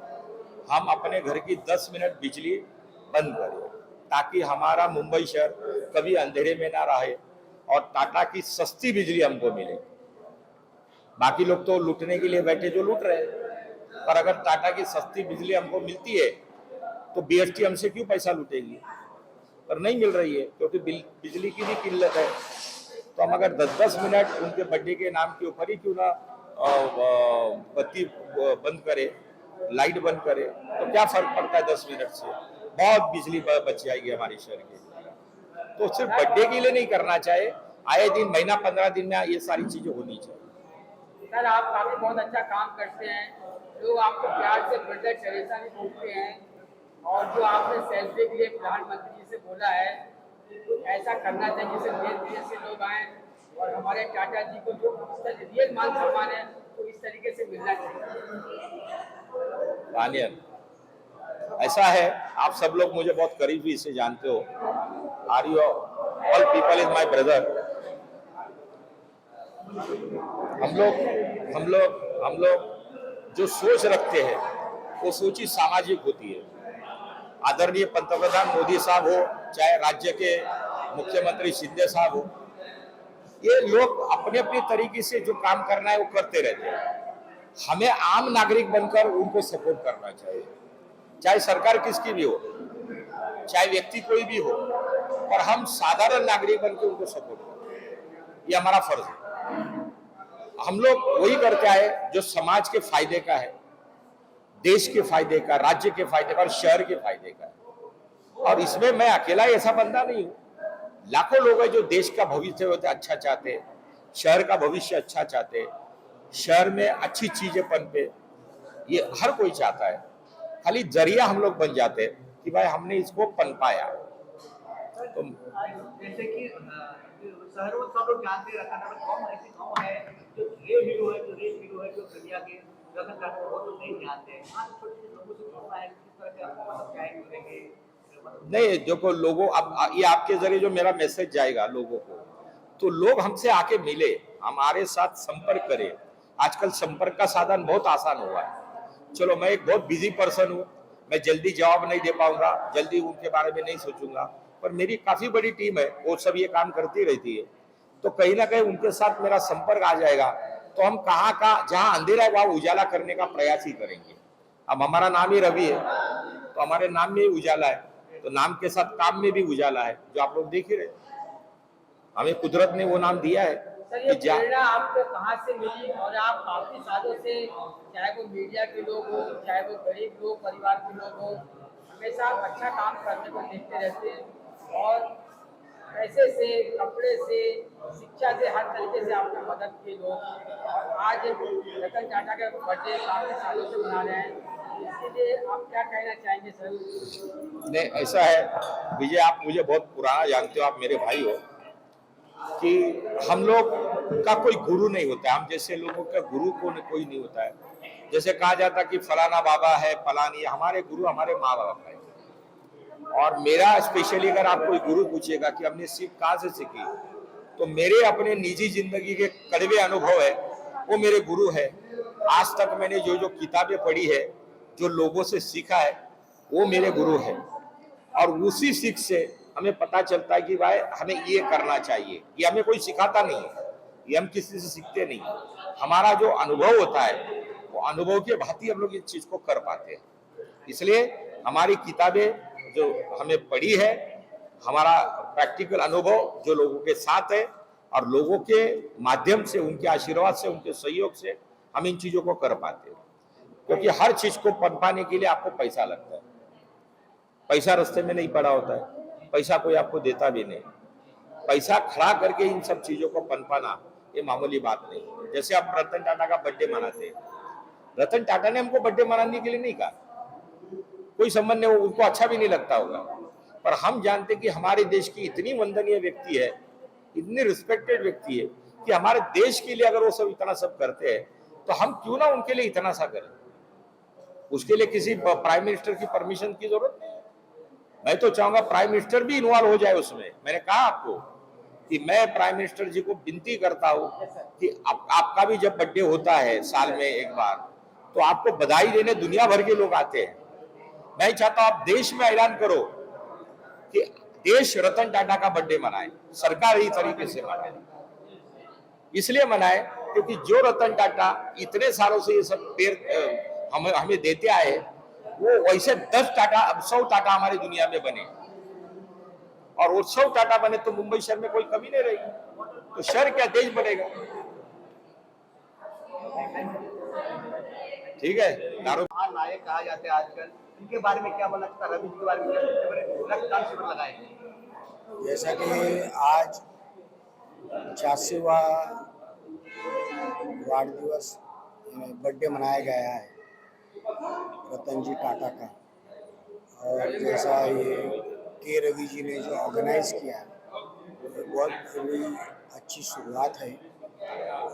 हम अपने घर की 10 मिनट बिजली बंद करें, ताकि हमारा मुंबई शहर कभी अंधेरे में ना रहे और टाटा की सस्ती बिजली हमको मिले। बाकी लोग तो लूटने के लिए बैठे, जो लूट रहे हैं, पर अगर टाटा की सस्ती बिजली हमको मिलती है तो बीएसटी हमसे क्यों पैसा लूटेगी? पर नहीं मिल रही है क्योंकि बिजली की भी किल्लत है। तो हम अगर 10-10 मिनट उनके बर्थडे के नाम के ऊपर ही क्यों ना बत्ती बंद करे, लाइट बंद करे, तो क्या फर्क पड़ता है 10 मिनट से? बहुत बिजली बच जाएगी हमारे शहर की। तो सिर्फ बर्थडे के लिए नहीं करना चाहिए, आए दिन महीना 15 दिन में ये सारी चीजें होनी चाहिए। सर, आप काफी बहुत अच्छा काम करते हैं, लोग आपको प्यार से ब्रदर टेरेसा भी पूछते हैं, और जो आपने सेल्फी के लिए प्रधानमंत्री जी से बोला है, ऐसा करना चाहिए जिससे देश विदेश से लोग आए और हमारे टाटा जी को जो रियल मान सम्मान है तो इस तरीके से मिलना चाहिए। दानियल, ऐसा है, आप सब लोग मुझे बहुत करीबी से जानते हो। Are you all people is my brother. हम लोग जो सोच रखते हैं वो सोच ही सामाजिक होती है। आदरणीय पंतप्रधान मोदी साहब हो, चाहे राज्य के मुख्यमंत्री शिंदे साहब हो, ये लोग अपने अपने तरीके से जो काम करना है वो करते रहते हैं। हमें आम नागरिक बनकर उनको सपोर्ट करना चाहिए, चाहे सरकार किसकी भी हो, चाहे व्यक्ति कोई भी हो, पर हम साधारण नागरिक बनकर उनको सपोर्ट करें, ये हमारा फर्ज है। हम लोग वही करते आए जो समाज के फायदे का है, देश के फायदे का, राज्य के फायदे का और शहर के फायदे का है। और इसमें मैं अकेला ऐसा बंदा नहीं हूँ, लाखों लोग हैं जो देश का भविष्य होता अच्छा चाहते हैं, शहर का भविष्य अच्छा चाहते हैं, शहर में अच्छी चीजें पनपे, ये हर कोई चाहता है। खाली जरिया हम लोग बन जाते हैं कि भाई हमने इसको पनपाया। तो जैसे कि शहरों में सब लोग जानते हैं, कौन ऐसे गाँव है जो ये हीरो है, जो रेल हीरो है, जो दुनिया के रतन टाटा बहुत लोग नहीं जानते हैं। आज छोटे छोटे लोगों से पूछना है किस तरह के आप क्या करेंगे, नहीं, देखो लोगों, अब ये आपके जरिए जो मेरा मैसेज जाएगा लोगों को, तो लोग हमसे आके मिले, हमारे साथ संपर्क करें। आजकल संपर्क का साधन बहुत आसान हुआ है। चलो मैं एक बहुत बिजी पर्सन हूँ, मैं जल्दी जवाब नहीं दे पाऊंगा, जल्दी उनके बारे में नहीं सोचूंगा, पर मेरी काफी बड़ी टीम है, वो सब ये काम करती रहती है, तो कहीं ना कहीं उनके साथ मेरा संपर्क आ जाएगा, तो हम कहाँ जहाँ अंधेरा है वहां उजाला करने का प्रयास ही करेंगे। अब हमारा नाम ही रवि है, तो हमारे नाम में ही उजाला है, तो नाम के साथ काम में भी उजाला है, जो आप लोग देख ही रहे। हमें कुदरत ने वो नाम दिया है। सर, ये प्रेरणा आपको कहाँ से मिली? और आप काफी सालों से, चाहे वो मीडिया के लोग हो, चाहे वो गरीब लोग, परिवार के लोग हो, हमेशा आप अच्छा काम करने को देखते रहते हैं, और पैसे से, कपड़े से, शिक्षा से, हर तरीके से आपने मदद की लोग। और आज रतन टाटा का बर्थडे काफी सालों से मना रहे हैं, इसलिए आप क्या कहना चाहेंगे सर? नहीं, ऐसा है विजय, आप मुझे बहुत पुराना जानते हो, आप मेरे भाई हो, कि हम लोग का कोई गुरु नहीं होता है, हम जैसे लोगों का गुरु कोई नहीं होता है। जैसे कहा जाता कि फलाना बाबा है, फलानी, हमारे गुरु हमारे माँ बाप है। और मेरा स्पेशली अगर आप कोई गुरु पूछेगा कि हमने सीख कहाँ से सीखी, तो मेरे अपने निजी जिंदगी के कड़वे अनुभव है, वो मेरे गुरु है। आज तक मैंने जो जो किताबें पढ़ी है, जो लोगों से सीखा है, वो मेरे गुरु है। और उसी सीख से हमें पता चलता है कि भाई हमें ये करना चाहिए। ये हमें कोई सिखाता नहीं है, ये हम किसी से सीखते नहीं। हमारा जो अनुभव होता है, वो अनुभव के भांति हम लोग इस चीज को कर पाते हैं। इसलिए हमारी किताबें जो हमें पढ़ी है, हमारा प्रैक्टिकल अनुभव जो लोगों के साथ है, और लोगों के माध्यम से, उनके आशीर्वाद से, उनके सहयोग से हम इन चीजों को कर पाते हैं। क्योंकि हर चीज को पनपाने के लिए आपको पैसा लगता है। पैसा रास्ते में नहीं पड़ा होता है, पैसा कोई आपको देता भी नहीं। पैसा खड़ा करके इन सब चीजों को पनपाना ये मामूली बात नहीं। जैसे आप रतन टाटा का बर्थडे मनाते हैं, रतन टाटा ने हमको बर्थडे मनाने के लिए नहीं कहा, कोई संबंध नहीं, उनको अच्छा भी नहीं लगता होगा, पर हम जानते कि हमारे देश की इतनी वंदनीय व्यक्ति है, इतनी रिस्पेक्टेड व्यक्ति है, कि हमारे देश के लिए अगर वो सब इतना सब करते हैं, तो हम क्यों ना उनके लिए इतना सा करें। उसके लिए किसी प्राइम मिनिस्टर की परमिशन की जरूरत नहीं। मैं तो चाहूंगा प्राइम मिनिस्टर भी इन्वॉल्व हो जाए उसमें। मैंने कहा आपको कि मैं प्राइम मिनिस्टर जी को विनती करता हूं कि आपका भी जब बर्थडे होता है साल में एक बार, तो आपको बधाई देने दुनिया भर के लोग आते हैं। मैं चाहता हूं आप देश में ऐलान करो कि देश रतन टाटा का बर्थडे मनाए, सरकार ही तरीके से मनाए। इसलिए मनाए क्योंकि जो रतन टाटा इतने सालों से ये सब हमें देते आए, वो वैसे 10 टाटा, अब 100 टाटा हमारी दुनिया में बने, और वो 100 टाटा बने तो मुंबई शहर में कोई कमी नहीं रहेगी, तो शहर क्या देश बनेगा। ठीक है, नायक कहा जाते हैं आजकल, इनके बारे में क्या बोलना चाहता है? रवि जी के बारे में रक्तदान शिविर लगाए, जैसा कि आज 85वां वार्ड दिवस बर्थडे मनाया गया है रतन जी टाटा का, और जैसा ये के रवि जी ने जो ऑर्गेनाइज किया है, ये बहुत बड़ी अच्छी शुरुआत है।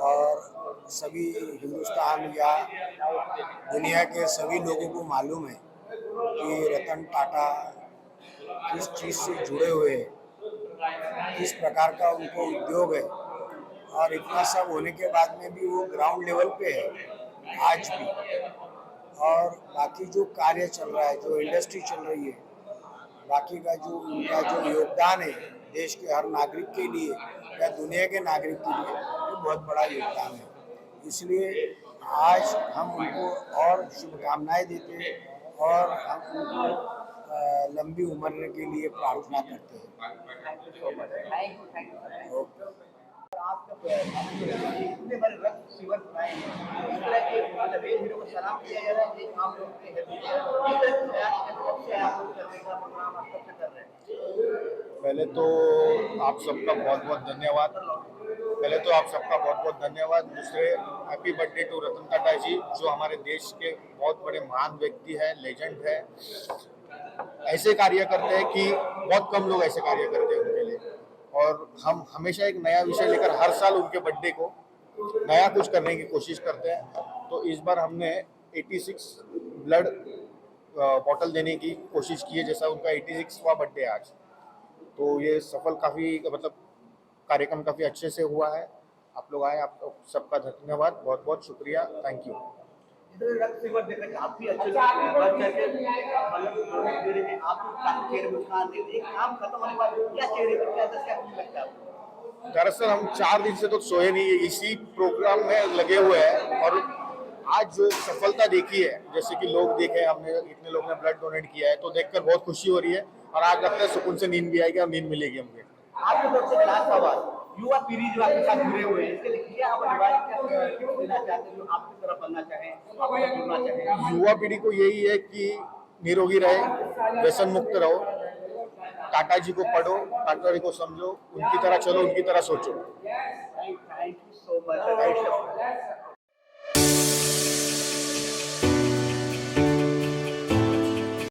और सभी हिंदुस्तान या दुनिया के सभी लोगों को मालूम है कि रतन टाटा किस चीज़ से जुड़े हुए हैं, किस प्रकार का उनको उद्योग है, और इतना सब होने के बाद में भी वो ग्राउंड लेवल पे है आज भी। और बाकी जो कार्य चल रहा है, जो इंडस्ट्री चल रही है, बाकी का जो उनका जो योगदान है देश के हर नागरिक के लिए या दुनिया के नागरिक के लिए, ये बहुत बड़ा योगदान है। इसलिए आज हम उनको और शुभकामनाएं देते हैं, और हम उनको लंबी उम्र के लिए प्रार्थना करते हैं। इतने बड़े रक्त शिविर बनाए हैं, इस तरह के मतलब एक हीरो को सलाम किया जा रहा है, एक आम लोग के हेल्प किया जा रहा है, इस तरह से प्रयास कब से आप लोग करने का प्रोग्राम आप कब से कर रहे हैं? पहले तो आप सबका बहुत बहुत धन्यवाद। दूसरे हैप्पी बर्थडे टू रतन टाटा जी, जो हमारे देश के बहुत बड़े महान व्यक्ति हैं, लेजेंड है। ऐसे कार्य करते हैं कि बहुत कम लोग ऐसे कार्य करते हैं उनके लिए, और हम हमेशा एक नया विषय लेकर हर साल उनके बर्थडे को नया कुछ करने की कोशिश करते हैं। तो इस बार हमने 86 ब्लड बॉटल देने की कोशिश की है, जैसा उनका 86वां बर्थडे आज। तो ये सफल काफ़ी मतलब कार्यक्रम काफ़ी अच्छे से हुआ है। आप लोग आए, आप सबका धन्यवाद, बहुत बहुत शुक्रिया, थैंक यू। इधर रक्त शिविर देख रहे आप भी अच्छे से बढ़ करके मतलब दे रहे हैं, आप काफी चेहरे मुस्कान दे रहे हैं। काम खत्म होने के बाद क्या चेहरे पर क्या दशा आपको लगता है आपको? दरअसल हम 4 दिन से तो सोए नहीं है, इसी प्रोग्राम में लगे हुए हैं। और आज जो सफलता देखी है, जैसे कि लोग देखे, हमने इतने लोग ने ब्लड डोनेट किया है, तो देखकर बहुत खुशी हो रही है। और आज लगता है सुकून से नींद भी आएगी और नींद मिलेगी हमको। आपके तरफ से लास्ट सवाल, युवा पीढ़ी जो आपके साथ जुड़े हुए हैं, इसके लिए क्या आप एडवाइस क्या देना चाहते हैं, जो आपकी तरफ बनना चाहें, आपको जुड़ना चाहें? युवा पीढ़ी को यही है कि निरोगी रहे, व्यसन मुक्त रहो, टाटा जी को पढ़ो, टाटा जी को समझो, उनकी तरह चलो, उनकी तरह सोचो। Thank you so much.